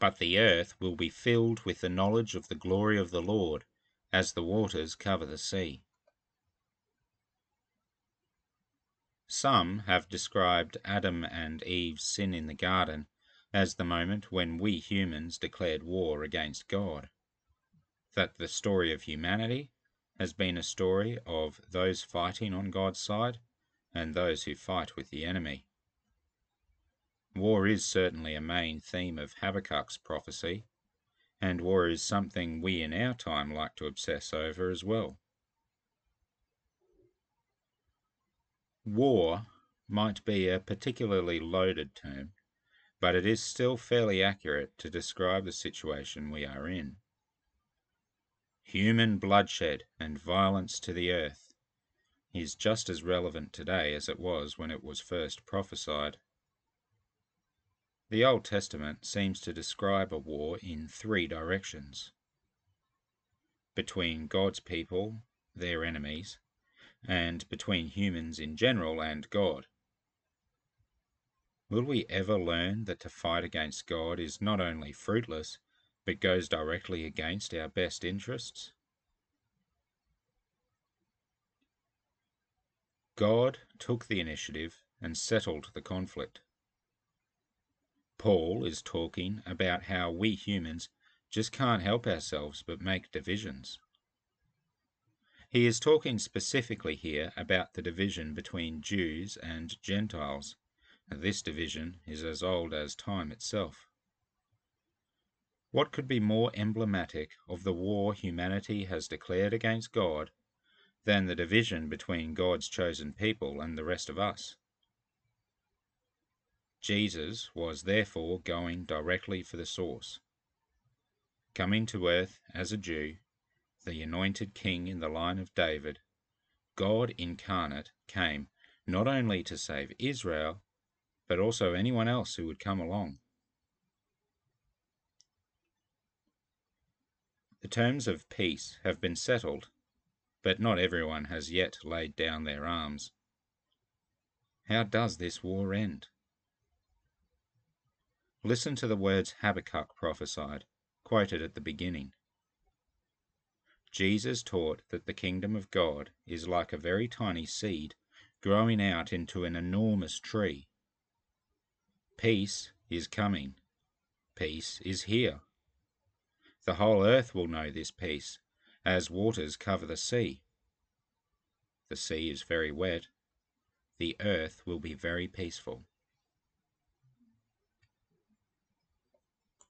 But the earth will be filled with the knowledge of the glory of the Lord, as the waters cover the sea. Some have described Adam and Eve's sin in the garden as the moment when we humans declared war against God. That the story of humanity has been a story of those fighting on God's side and those who fight with the enemy. War is certainly a main theme of Habakkuk's prophecy, and war is something we in our time like to obsess over as well. War might be a particularly loaded term, but it is still fairly accurate to describe the situation we are in. Human bloodshed and violence to the earth is just as relevant today as it was when it was first prophesied. The Old Testament seems to describe a war in three directions: between God's people, their enemies, and between humans in general and God. Will we ever learn that to fight against God is not only fruitless, but goes directly against our best interests? God took the initiative and settled the conflict. Paul is talking about how we humans just can't help ourselves but make divisions. He is talking specifically here about the division between Jews and Gentiles. This division is as old as time itself. What could be more emblematic of the war humanity has declared against God than the division between God's chosen people and the rest of us? Jesus was therefore going directly for the source. Coming to earth as a Jew, the anointed king in the line of David, God incarnate came not only to save Israel, but also anyone else who would come along. The terms of peace have been settled, but not everyone has yet laid down their arms. How does this war end? Listen to the words Habakkuk prophesied, quoted at the beginning. Jesus taught that the kingdom of God is like a very tiny seed growing out into an enormous tree. Peace is coming. Peace is here. The whole earth will know this peace, as waters cover the sea. The sea is very wet. The earth will be very peaceful.